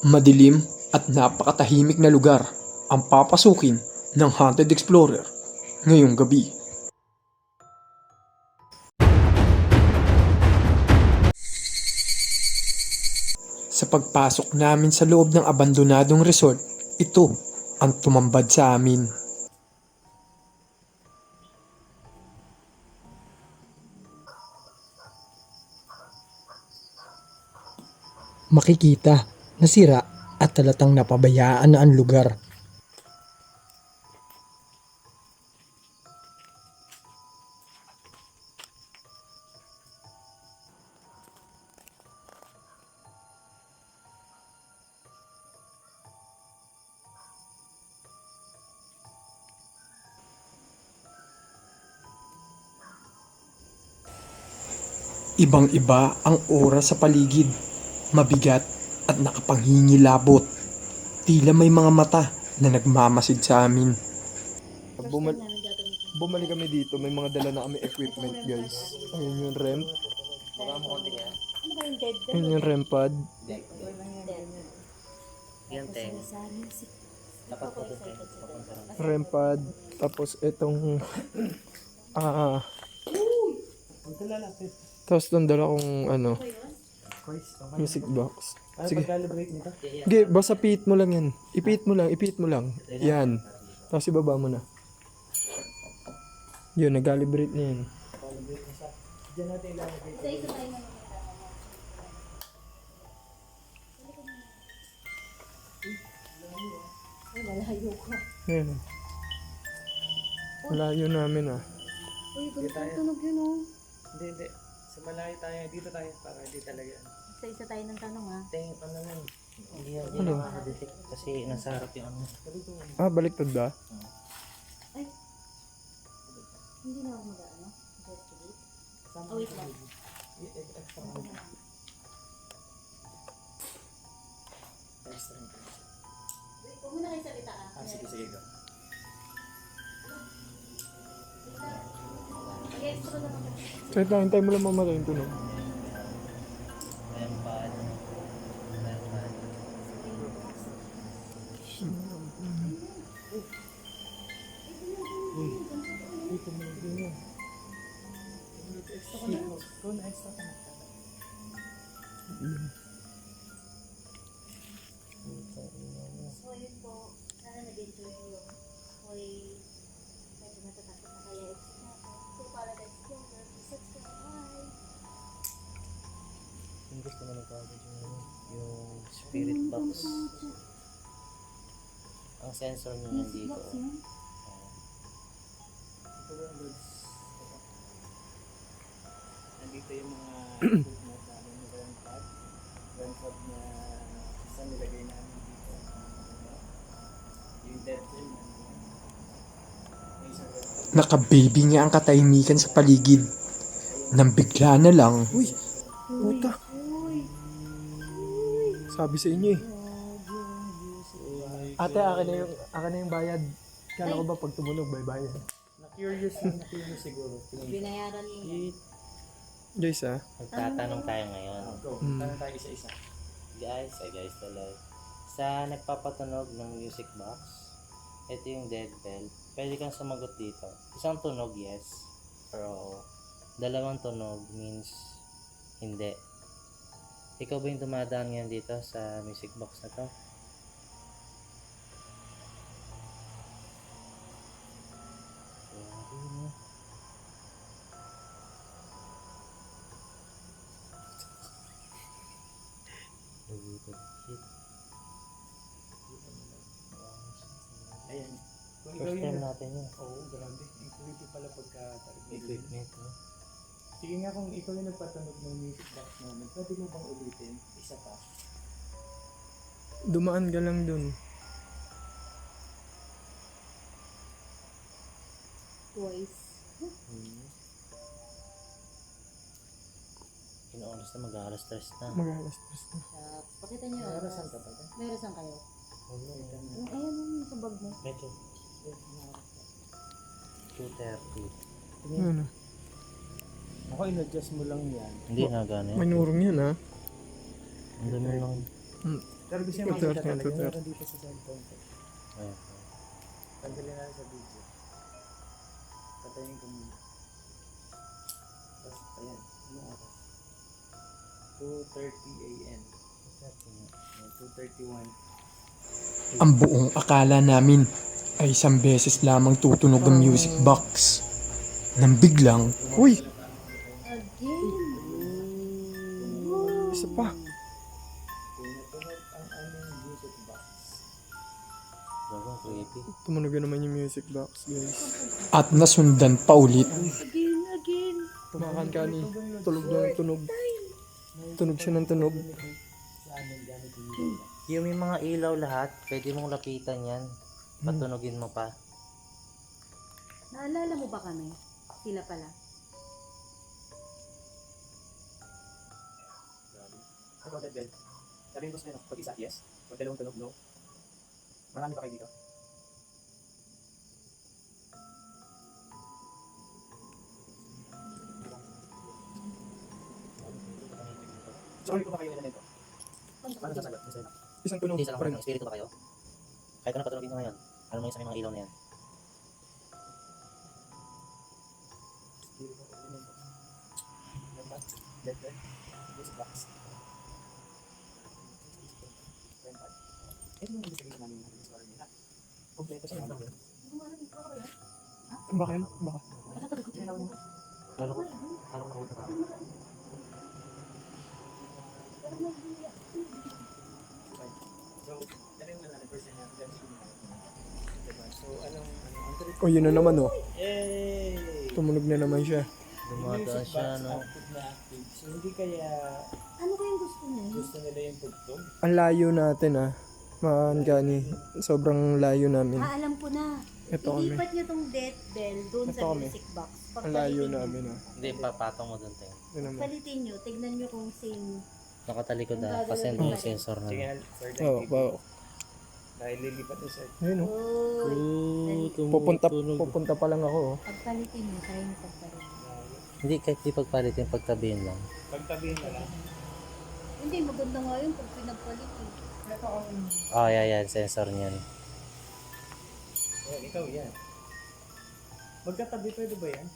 Madilim at napakatahimik na lugar ang papasukin ng Haunted Explorer ngayong gabi. Sa pagpasok namin sa loob ng abandonadong resort, ito ang tumambad sa amin. Makikita, nasira at talatang napabayaan na ang lugar. Ibang-iba ang oras sa paligid, mabigat at nakapanghingilabot. Tila may mga mata na nagmamasid sa amin. Bumalik kami dito, may mga dala na kami equipment, guys. Ayun yung REM. Ayun yung REM pad. REM pad. Tapos itong tapos itong dala kong music box. Sige. Sige, basta pihit mo lang yan. Ipihit mo lang. Yan. Tapos ibaba mo na. Yun, nag-calibrate na yun. Malayo ko. Yan. Malayo namin ah. Uy, tunog yun oh. Hindi. Sa malayo tayo, dito tayo para hindi talaga. Isa-isa tayo ng tanong ha. Ano nun? Hindi yan makakadetect kasi nasa harap yung ano. Ah, baliktad ba? Ay. Hindi na ako mag-ano. Investigate. Oh, wait lang. Huwag mo na kayo salita ah. Sige go. Mag-extra na naman. Kahit na, hintay mo lang mamatay yung tunog. Lempad. So yun po, sana nag-enjoy nyo. Ako'y medyo natatakot na kaya exit natin. So para na-explore, subscribe. Bye! Yung gusto mo nagkagad yung spirit box. Ang sensor niya nandito. Box yun? Nandito yung mga equipment namin yung REM pad na isa nilagay namin dito. Yung dead zone Nakababy nga ang katahimikan sa paligid. Nang bigla na lang, uy, puta. Sabi sa inyo eh. Ate, akin na yung bayad. Kala ko ba pag tumunog, may bayad. na-curious siguro. Binayaran niya. Guys ah. Magtatanong tayo ngayon. Tanong tayo isa-isa. Guys tuloy. Sa nagpapatunog ng music box, ito yung dead bell. Pwede kang sumagot dito. Isang tunog, yes. Pero dalawang tunog means hindi. Ikaw ba yung dumadaan ngayon dito sa music box na to? Ayan. First time natin yun. Oo, grabe. Ang creepy pala pagka-equipment. Equipment, no? Sige nga, kung ikaw yung nagpatunog ng music box namin, pwede mo bang ulitin? Isa pa. Dumaan ka lang dun. Twice. Pinooras na mag-aalas stress na. Mag-alas-tres na. Pakita niyo. Narasan ka ba? May rasan kayo. Ayun, yung sa bag mo. Medyo 2:30. Ano? Ako, in-adjust mo lang yan. Hindi na gano'n. May nurong yun ah. Ang dami lang. Pero gusto niya Tutor, makita talaga. tutor. Meron dito sa cellphone ko. Ayan. Tanggalin natin sa video. Patayin ko muna. Tapos, ayan. Ano oras? 2:30 a.m. 2:31. Ang buong akala namin ay isang beses lamang tutunog ang music box. Nang biglang, Uy! Again. Isa pa. Tumutunog ang aming music box. Bago, creepy. Tumunog na naman yung music box, guys. at nasundan pa ulit. Again. Tumakan ka ni. Tulog na ng tunog. Tunog siya ng tunog. Yung may mga ilaw lahat, pwede mong lapitan yan. Patunogin mo pa. Naalala mo ba kami? Sila pala. Ako, Dead Bell. Sabihin ko sa'yo, pag isa, yes. Pag dalawang tunog, no. Marami pa kayo dito. Sorry ko pa kayo elemento. Paano sasagot? Isang tunog Hindi, sa pa rin. lang espiritu ba kayo? Kahit ano patunogin mo ngayon. Ano mo yung sa may mga ilaw na yan? Dead Bell. Music box. Ito yung ibig sabihin namin ng story nila. Kompleto siya. Baka yun? Baka. Lalo ko nakauta ka. So, dali mo na first time natin. So, anong O yun na naman oh. Yay! Tumunog na naman siya. Dumadaan siya, no? Active na active. So, hindi kaya Ano kayang gusto niya? gusto nila yung tugtog? Ang layo natin ah. Maan gani. Sobrang layo namin. Alam ko na. Ito kami. Ilipat niyo tong death bell doon Ito sa kami. music box. Ang layo namin ah. Hindi, papatong mo dun, te. Yun naman. Palitin niyo. Tignan niyo kung same. Nakatalikod Ang na. gagawin Kasi mo yung pa rin. sensor na. Sige na, sir. Oo, wow. Dahil lilipat ni sir. Ayun oh. Oh. Pupunta pa lang ako oh. Pagpalitin niyo. Try niyo pagpalitin. Hindi, kahit di pagpalitin, pagtabihin lang. Pagtabihin na lang. Hindi, maganda nga yun pag pinagpalit eh. Oh, yan, sensor niyan. Oh, ikaw yan. Magkatabi pwede ba yan?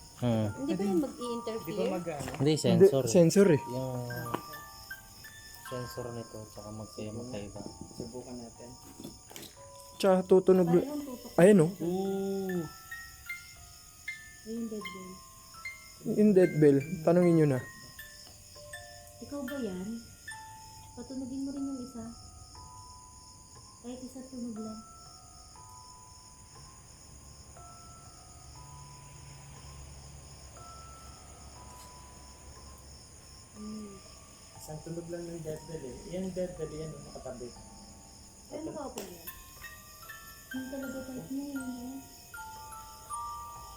Hindi ba yun Di ba mag-i-interfere? mag-ano? Hindi, Hindi, sensor. sensor eh. Yung sensor nito, tsaka magkaiba. Subukan natin. Tsaka tutunog. Ayun, tutok. Ayun oh. Ayun, dead bell. Yung dead bell. Tanungin nyo na. Ikaw ba yan? Patunogin mo rin yung isa. Kahit isa tunog lang. Isang tunog lang ng dead bell eh. Yan dead bell yan, nakatabi. Ano ba ako yan? Yung talaga type niya yun.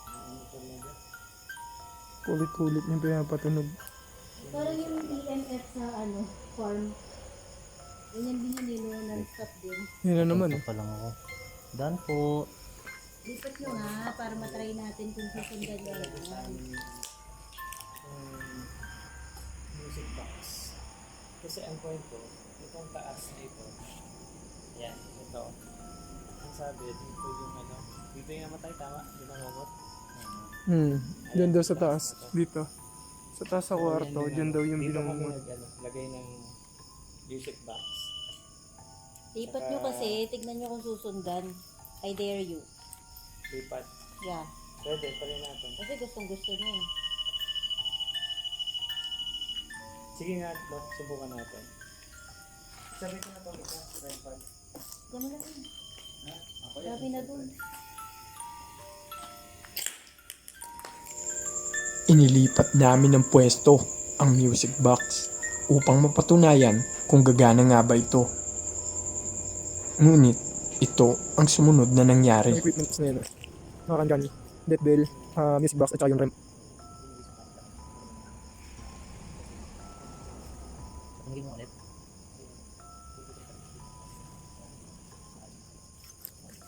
Ano talaga? Ulit-ulit niya pinapatunog. Parang yung EMF sa farm. Ganyan din yung nilo non-stop din. Yun na naman Ito oh. pa lang ako. Done po. Lipat nyo nga para matry natin kung susundan nyo yan. Music box. Kasi ang point ko, itong taas na ito. Yan, ito. Ang sabi, dito yung dito yung namatay, tama? Di ba ngungot? Diyan daw sa taas. Dito. Sa taas sa kwarto. Diyan daw yung dito kami binangungot. lagay ng music box. Lipat nyo kasi, tignan nyo kung susundan. I dare you. Lipat. Yeah. Pwede, pala natin. Kasi gustong gusto nyo eh. Sige nga, subukan natin. Sabi ko na ito, isa, tripod. Gano'n lang yun. Ako yan. Grabe na dun. Inilipat namin ng pwesto ang music box upang mapatunayan kung gagana nga ba ito. Ngunit ito ang sumunod na nangyari. Ang equipments na yun ah. Nakakan gani. Dead bell, music box at saka yung rem. Patunogin mo ulit.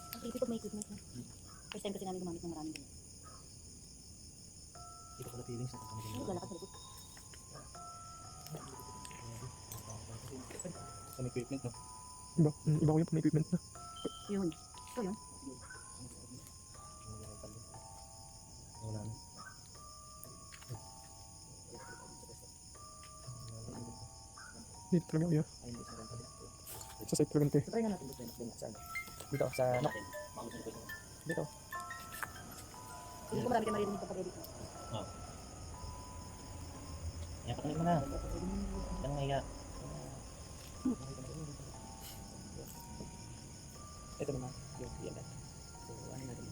Ang creepy pag may equipment na. First time kasi namin gumamit ng maraming ganun. Hindi ko pala feeling sa patunogin mo. Lalakad sa likod. Sa may equipment, no? Iba ko yung may equipment na. Yun. Ito yun. Dito talaga kuya. Sa site talaga Try nga natin dito sa ano? Dito. Hindi ko marami kayo maririnig kapag edit. Yan, pakanin mo na. Yan nga, iya. Ito naman, yung PMF. So, ano natin?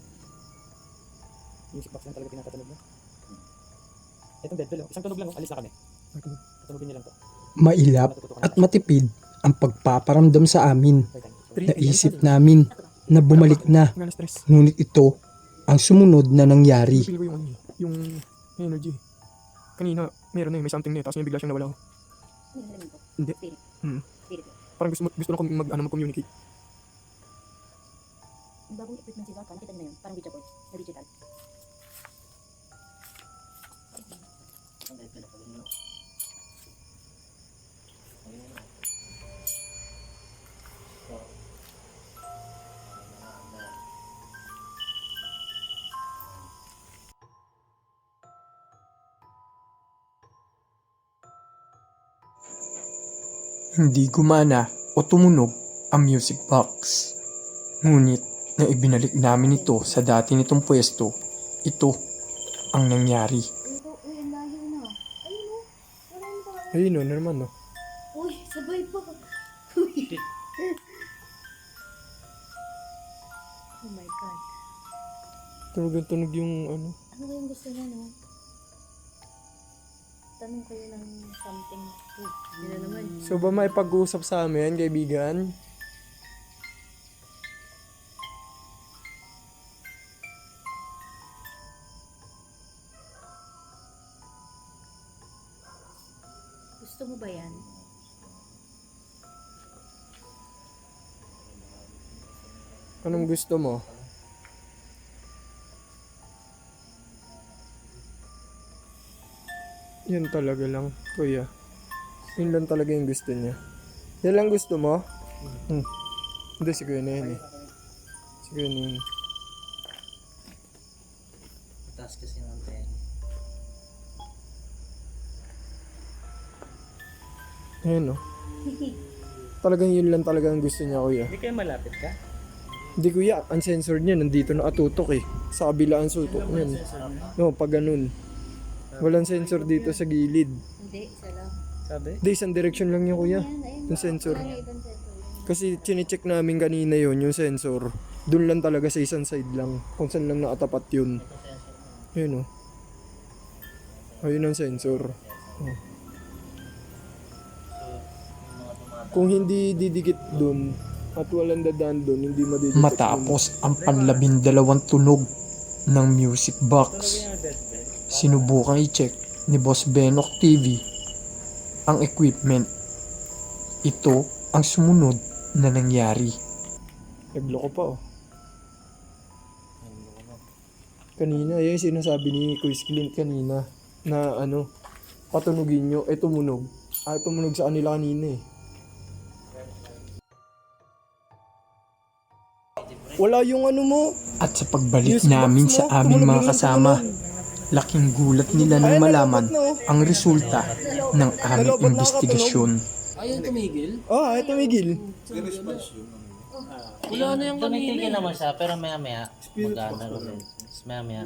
Music box lang talaga pinapatunog mo. Itong dead bell, oh. Isang tunog lang, oh. Alis na kami. Patunogin niyo lang to. Mailap at matipid ang pagpaparamdam sa amin. Naisip namin na bumalik na, Nga na stress. ngunit ito ang sumunod na nangyari. Feel ko yung ano, yung energy. Kanina, meron na yun, may something na yun, tapos may bigla siyang nawala. Ano yung narinig ko? Hindi. Spirit. Hmm. Spirit. Parang gusto lang mag-communicate. Yung bagong equipment si Zaka, nakita niyo na yun. Parang video board. Na digital. Hindi gumana o tumunog ang music box. Ngunit na ibinalik namin ito sa dati nitong pwesto, ito ang nangyari. Uy, ang layo na. Ayun o. Maraming tao. Ayun, no, naman, no. Uy, sabay pa. Uy. Oh my God. Tunog yung ano. Ano kayong gusto niya, no? Tanong kayo ng something. Uy, yun na naman. So ba may pag-uusap sa amin, kaibigan? Gusto mo ba yan? Anong gusto mo? Yun talaga lang, kuya. Yun lang talaga yung gusto niya. Yan lang gusto mo? Hindi, si kuya na yun eh. Si kuya na yun. Taas kasi ng pen. Ayun no. Talagang yun lang talaga ang gusto niya, kuya. Hindi kayo malapit ka? Hindi kuya, uncensored niya, nandito nakatutok eh. Sa kabila ang sutok niyan. No, pag ganun. Walang sensor dito sa gilid. Hindi, isa lang. Sabi? Hindi, isang direction lang niya kuya. Ayun, Yung sensor. Wala ibang sensor. Kasi chinecheck namin kanina yon yung sensor. Doon lang talaga sa isang side lang. Kung saan lang nakatapat yun. Yun o. Ayun ang sensor. Oh. Kung hindi didikit doon at walang dadaan doon, hindi madidikit dun. Matapos ang panlabindalawang tunog ng music box, sinubukang i-check ni Boss Benok TV ang equipment. Ito ang sumunod na nangyari. Nagloko pa oh. Kanina, yung sinasabi ni Quiz Clint kanina na ano, patunugin nyo, tumunog. Tumunog sa kanila kanina eh. Wala yung ano mo. At sa pagbalik Music box namin mo, sa aming tumunog mga na kasama, laking gulat nila nang malaman ang resulta ng aming Nalobat na investigasyon. Ayaw tumigil? Ay tumigil. Wala na yung Tumitigil naman siya, pero maya-maya, magana ulit. Maya-maya.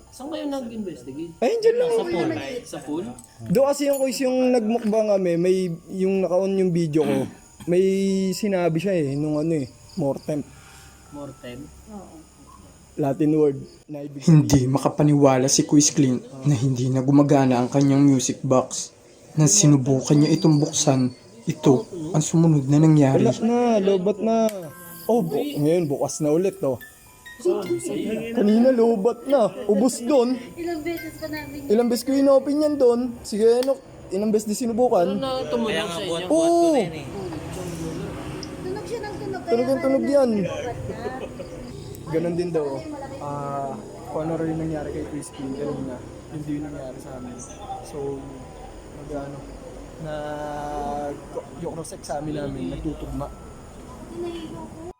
Saan kayo nag-investigate? Ayun dyan lang. Sa pool. Sa pool? Doon kasi yung quiz yung nagmukbang kami, may yung naka-on yung video ko. May sinabi siya eh, nung ano eh, more temp. Mortem? Latin word. Na ibig Hindi makapaniwala si Quiz Clint na hindi na gumagana ang kanyang music box. Nang sinubukan niya itong buksan, ito ang sumunod na nangyari. Wala na, lobat na. Oh, ngayon bukas na ulit oh. Kanina lobat na. Ubus doon. Ilang beses pa namin Ilang beses ko in-open yan doon. Sige, ano, ilang beses din sinubukan. Na tumunog sa inyo? Oo, tunog siya ng tunog. tunog yung tunog yan. Lobat na. Ganon din daw. Kung ano rin nangyari kay Chris King kanina, hindi yung nangyari sa amin. So, ano, yung cross examine namin, nagtutugma. Nahilo ko.